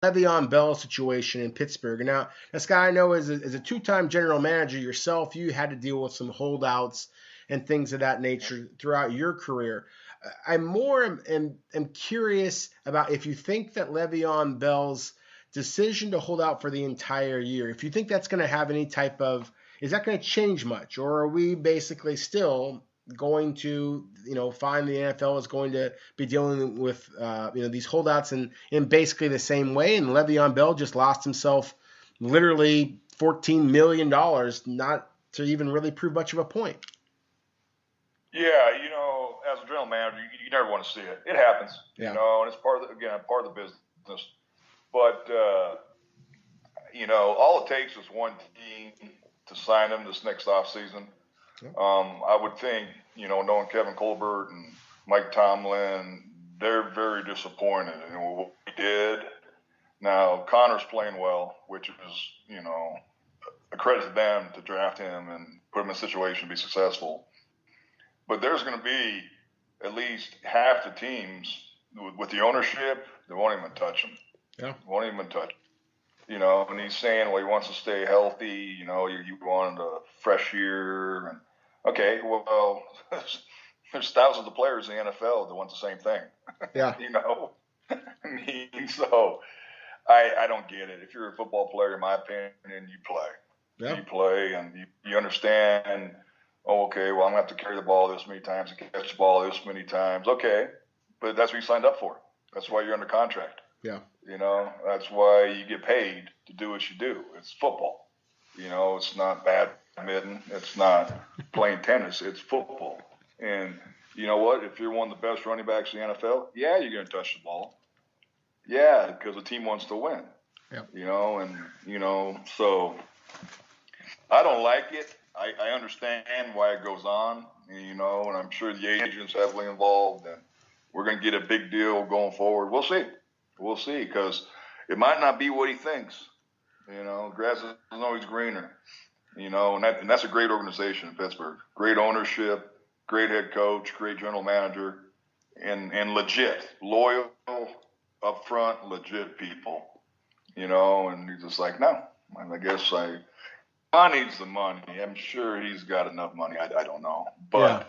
Le'Veon Bell situation in Pittsburgh. Now, this guy I know is a two-time general manager yourself. You had to deal with some holdouts and things of that nature throughout your career. I'm more am curious about if you think that Le'Veon Bell's decision to hold out for the entire year, if you think that's going to have any type of, is that going to change much? Or are we basically still going to, find the NFL is going to be dealing with, these holdouts in basically the same way? And Le'Veon Bell just lost himself literally $14 million, not to even really prove much of a point. Yeah, as a general manager, you never want to see it. It happens, yeah. And it's part of the business. But, all it takes is one team to sign him this next offseason. Yeah. I would think, knowing Kevin Colbert and Mike Tomlin, they're very disappointed in what he did. Now, Connor's playing well, which is, a credit to them to draft him and put him in a situation to be successful. But there's going to be at least half the teams with the ownership that won't even touch him. Yeah. Won't even touch him. And he's saying, well, he wants to stay healthy. You wanted a fresh year. And okay, well, there's thousands of players in the NFL that want the same thing. Yeah. So I don't get it. If you're a football player, in my opinion, you play. Yeah. You play and you understand, okay, well, I'm going to have to carry the ball this many times and catch the ball this many times. Okay, but that's what you signed up for. That's why you're under contract. Yeah. That's why you get paid to do what you do. It's football. It's not badminton. It's not playing tennis. It's football. And you know what? If you're one of the best running backs in the NFL, yeah, you're going to touch the ball. Yeah, because the team wants to win. Yeah. So I don't like it. I understand why it goes on, and I'm sure the agent's heavily involved, and we're going to get a big deal going forward. We'll see, because it might not be what he thinks. Grass isn't always greener, and that's a great organization in Pittsburgh. Great ownership, great head coach, great general manager, and legit, loyal, upfront, legit people, and he's just like, no, I guess John needs the money. I'm sure he's got enough money. I don't know. But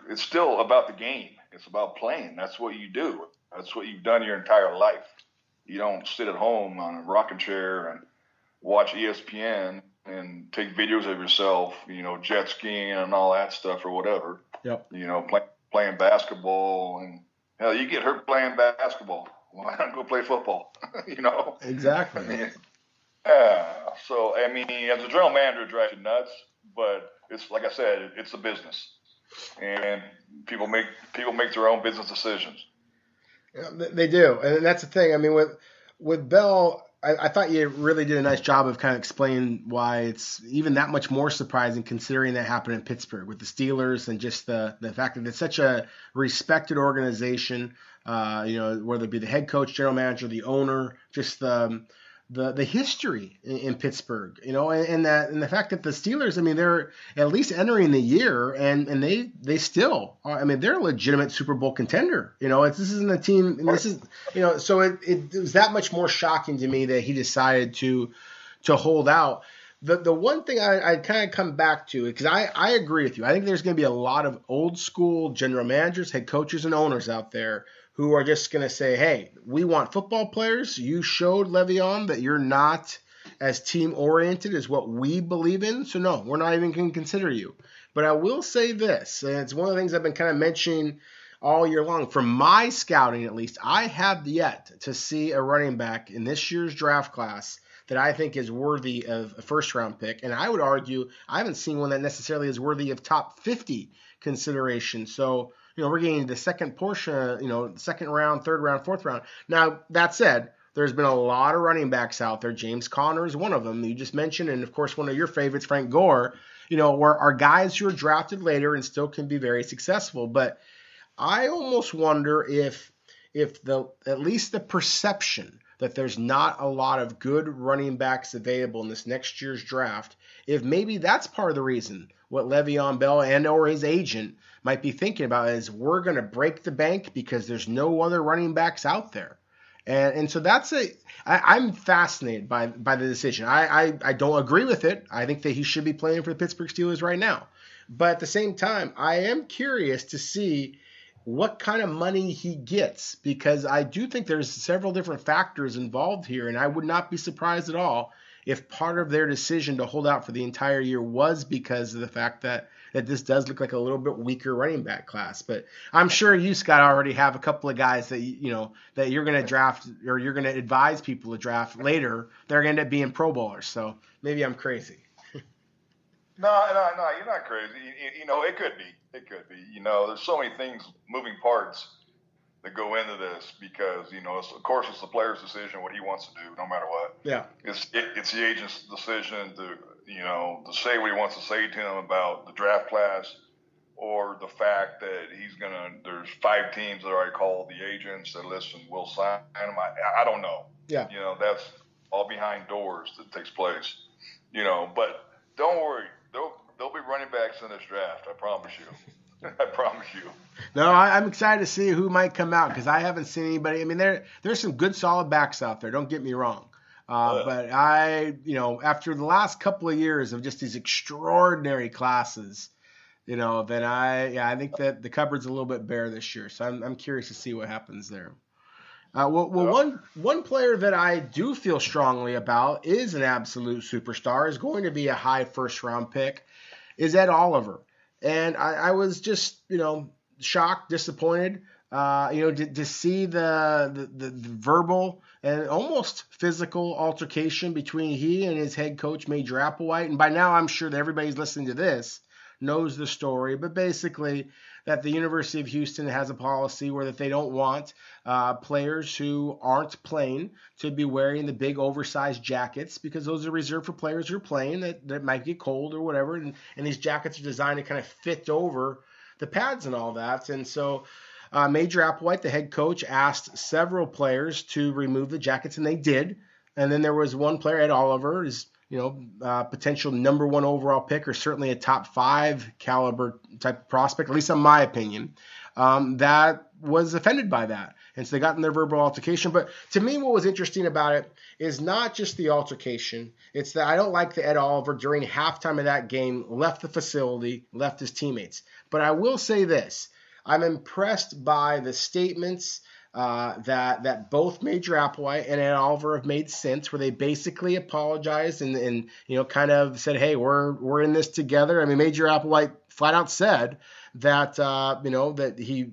It's still about the game. It's about playing. That's what you do. That's what you've done your entire life. You don't sit at home on a rocking chair and watch ESPN and take videos of yourself, jet skiing and all that stuff or whatever. Yep. Playing basketball. And hell, you get hurt playing basketball. Why not go play football? Exactly. So, as a general manager, it drives you nuts, but it's like I said, it's a business, and people make their own business decisions. Yeah, they do, and that's the thing. With Bell, I thought you really did a nice job of kind of explaining why it's even that much more surprising considering that happened in Pittsburgh with the Steelers and just the fact that it's such a respected organization, whether it be the head coach, general manager, the owner, just the history in Pittsburgh, and the fact that the Steelers, they're at least entering the year and they still are, they're a legitimate Super Bowl contender. This isn't a team, and this is, so it was that much more shocking to me that he decided to hold out. The one thing I kind of come back to, because I agree with you. I think there's going to be a lot of old school general managers, head coaches, and owners out there who are just going to say, hey, we want football players. You showed Le'Veon that you're not as team-oriented as what we believe in, so no, we're not even going to consider you. But I will say this, and it's one of the things I've been kind of mentioning all year long. From my scouting, at least, I have yet to see a running back in this year's draft class that I think is worthy of a first-round pick. And I would argue I haven't seen one that necessarily is worthy of top 50 consideration. So, we're getting the second portion, second round, third round, fourth round. Now, that said, there's been a lot of running backs out there. James Conner is one of them you just mentioned. And, of course, one of your favorites, Frank Gore, where are guys who are drafted later and still can be very successful. But I almost wonder if at least the perception that there's not a lot of good running backs available in this next year's draft, if maybe that's part of the reason what Le'Veon Bell and or his agent might be thinking about is we're going to break the bank because there's no other running backs out there. And so I'm fascinated by the decision. I don't agree with it. I think that he should be playing for the Pittsburgh Steelers right now. But at the same time, I am curious to see what kind of money he gets, because I do think there's several different factors involved here, and I would not be surprised at all if part of their decision to hold out for the entire year was because of the fact that this does look like a little bit weaker running back class. But I'm sure you, Scott, already have a couple of guys that that you're going to draft, or you're going to advise people to draft later. They're going to end up being Pro Bowlers. So maybe I'm crazy. No, you're not crazy. It could be. There's so many things, moving parts that go into this because, of course, it's the player's decision what he wants to do, no matter what. Yeah. It's the agent's decision to say what he wants to say to him about the draft class, or the fact that there's 5 teams that already called the agents that listen, we'll sign him. I don't know. Yeah. That's all behind doors that takes place. But don't worry. There'll be running backs in this draft. I promise you. I promise you. No, I'm excited to see who might come out, because I haven't seen anybody. I mean, there's some good solid backs out there. Don't get me wrong. But after the last couple of years of just these extraordinary classes, then I think that the cupboard's a little bit bare this year. So I'm curious to see what happens there. One player that I do feel strongly about is an absolute superstar, is going to be a high first-round pick, is Ed Oliver. And I was just, shocked, disappointed, to see the verbal and almost physical altercation between he and his head coach, Major Applewhite. And by now, I'm sure that everybody's listening to this knows the story, but basically that the University of Houston has a policy where that they don't want players who aren't playing to be wearing the big oversized jackets, because those are reserved for players who are playing that might get cold or whatever. And these jackets are designed to kind of fit over the pads and all that. And so Major Applewhite, the head coach, asked several players to remove the jackets, and they did. And then there was one player, Ed Oliver, is potential number 1 overall pick, or certainly a top 5 caliber type of prospect, at least in my opinion, that was offended by that. And so they got in their verbal altercation. But to me, what was interesting about it is not just the altercation. It's that I don't like that Ed Oliver, during halftime of that game, left the facility, left his teammates. But I will say this. I'm impressed by the statements that both Major Applewhite and Ed Oliver have made since, where they basically apologized and kind of said, hey, we're in this together. I mean, Major Applewhite flat out said that that he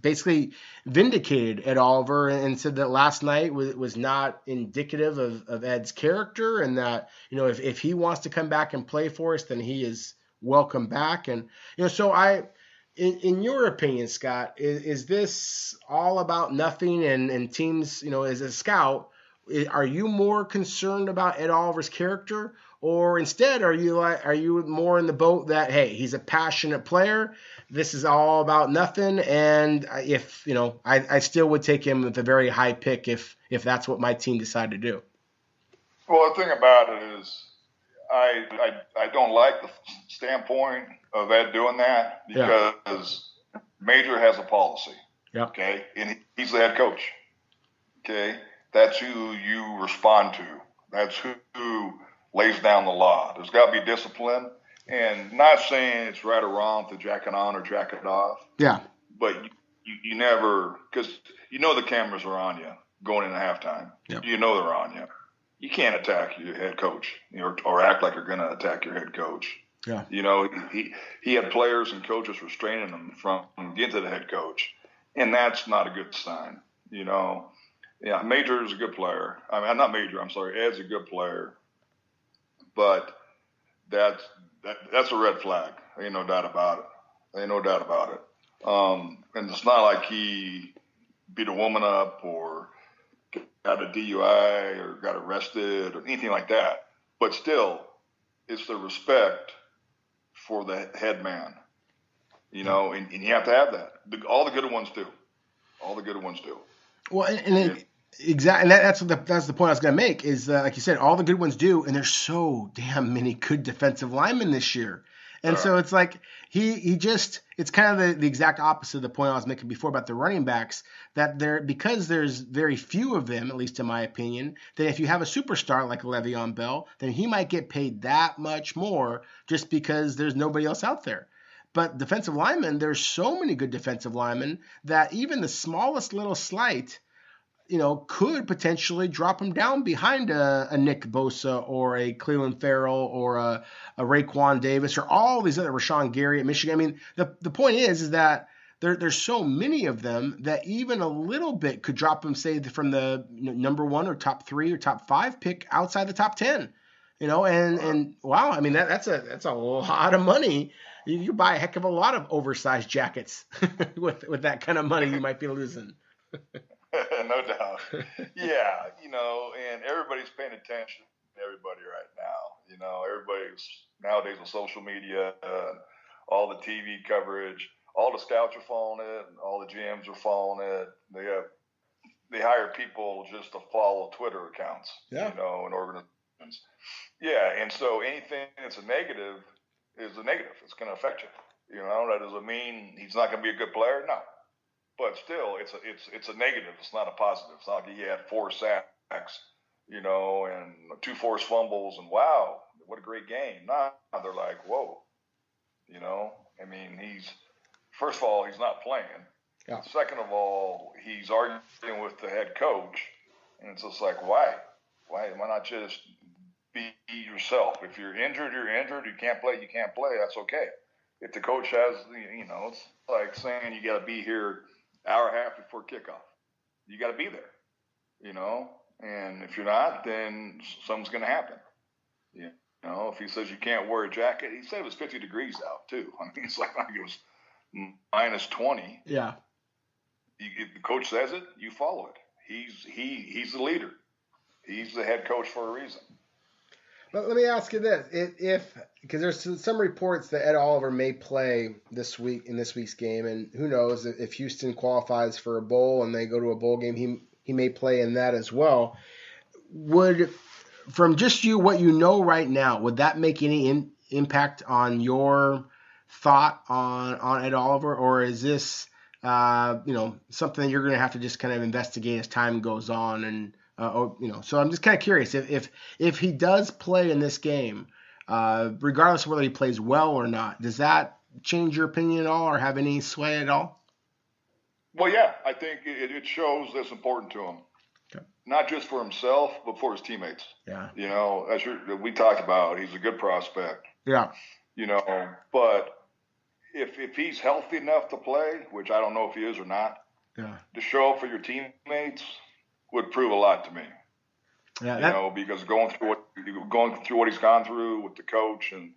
basically vindicated Ed Oliver and said that last night was not indicative of Ed's character, and that if he wants to come back and play for us, then he is welcome back. And so in your opinion, Scott, is this all about nothing? And teams, as a scout, are you more concerned about Ed Oliver's character, or instead are you more in the boat that, hey, he's a passionate player, this is all about nothing, and if I still would take him with a very high pick if that's what my team decided to do? Well, the thing about it is, I don't like the standpoint of Ed doing that, because Major has a policy. Yeah. Okay. And he's the head coach. Okay. That's who you respond to. That's who lays down the law. There's got to be discipline, and not saying it's right or wrong to jack it on or jack it off. Yeah. But you never, because the cameras are on you going into halftime. Yep. They're on you. You can't attack your head coach or act like you're going to attack your head coach. Yeah. He had players and coaches restraining him from getting to the head coach, and that's not a good sign. Yeah, Major is a good player. I mean, not Major. I'm sorry, Ed's a good player, but that's a red flag. Ain't no doubt about it. And it's not like he beat a woman up or got a DUI or got arrested or anything like that. But still, it's the respect for the head man, and you have to have that. All the good ones do. Well, exactly, and that's the point I was going to make is, like you said, all the good ones do, and there's so damn many good defensive linemen this year. And so it's like it's kind of the exact opposite of the point I was making before about the running backs, that because there's very few of them, at least in my opinion, that if you have a superstar like Le'Veon Bell, then he might get paid that much more just because there's nobody else out there. But defensive linemen, there's so many good defensive linemen that even the smallest little slight, could potentially drop him down behind a Nick Bosa or a Cleveland Farrell or a Raekwon Davis or all these other Rashawn Gary at Michigan. I mean, the point is that there's so many of them that even a little bit could drop them, say, from the number 1 or top 3 or top 5 pick outside the top 10. And wow, I mean that's a lot of money. You buy a heck of a lot of oversized jackets with that kind of money you might be losing. No doubt. Yeah, and everybody's paying attention to everybody right now. Everybody's nowadays on social media, all the TV coverage, all the scouts are following it, and all the GMs are following it. They hire people just to follow Twitter accounts, and organizations. Yeah, and so anything that's a negative is a negative. It's going to affect you. That doesn't mean he's not going to be a good player. No. But still, it's a negative. It's not a positive. It's not like he had 4 sacks, and 2 forced fumbles, and wow, what a great game. Nah, they're like, whoa, I mean, first of all, he's not playing. Yeah. Second of all, he's arguing with the head coach, and it's just like, why? Why not just be yourself? If you're injured, you're injured. You can't play, you can't play. That's okay. If the coach has, it's like saying you got to be here hour and a half before kickoff. You got to be there, and if you're not, then something's going to happen. If he says you can't wear a jacket, he said it was 50 degrees out too. I mean, it's like it was minus 20. Yeah. If the coach says it, you follow it. He's the leader. He's the head coach for a reason. Let me ask you this: because there's some reports that Ed Oliver may play this week's game, and who knows if Houston qualifies for a bowl and they go to a bowl game, he may play in that as well. From just what you know right now, would that make any impact on your thought on Ed Oliver, or is this something you're going to have to just kind of investigate as time goes on and? So I'm just kind of curious if he does play in this game, regardless of whether he plays well or not, does that change your opinion at all or have any sway at all? Well, yeah, I think it shows that's important to him, okay. Not just for himself, but for his teammates. Yeah. As we talked about, he's a good prospect. Yeah. But if he's healthy enough to play, which I don't know if he is or not, yeah, to show up for your teammates would prove a lot to me. Yeah, because going through what he's gone through with the coach and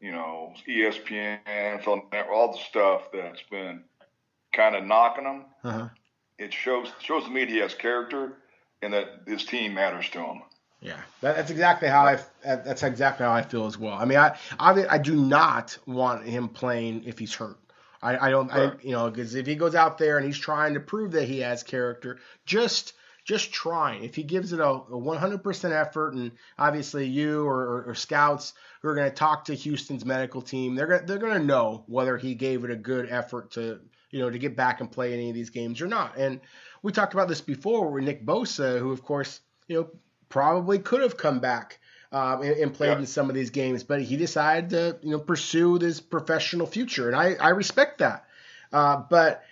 ESPN, all the stuff that's been kind of knocking him, it shows to me he has character and that his team matters to him. Yeah, that's exactly how I feel as well. I mean, I do not want him playing if he's hurt. I don't, right. Because if he goes out there and he's trying to prove that he has character, just trying. If he gives it a 100% effort, and obviously you or scouts who are going to talk to Houston's medical team, they're going to know whether he gave it a good effort to get back and play any of these games or not. And we talked about this before with Nick Bosa, who of course probably could have come back and played in some of these games, but he decided to pursue this professional future, and I respect that. But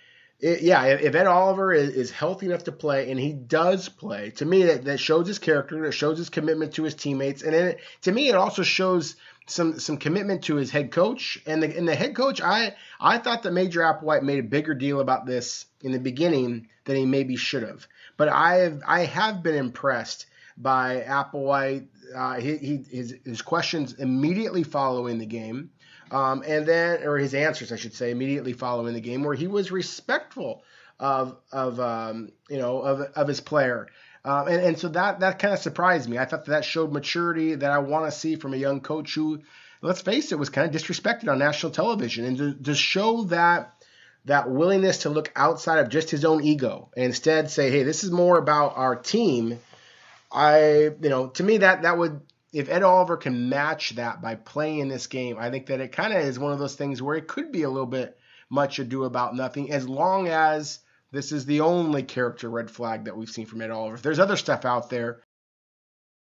if Ed Oliver is healthy enough to play, and he does play, to me that shows his character, that shows his commitment to his teammates, and then to me it also shows some commitment to his head coach. And the head coach, I thought that Major Applewhite made a bigger deal about this in the beginning than he maybe should have. But I have been impressed by Applewhite, his questions immediately following the game. Or his answers, I should say, immediately following the game, where he was respectful of his player, and so that kind of surprised me. I thought that showed maturity that I want to see from a young coach who, let's face it, was kind of disrespected on national television, and to show that willingness to look outside of just his own ego and instead say, hey, this is more about our team. To me that would if Ed Oliver can match that by playing in this game, I think that it kind of is one of those things where it could be a little bit much ado about nothing, as long as this is the only character red flag that we've seen from Ed Oliver. If there's other stuff out there,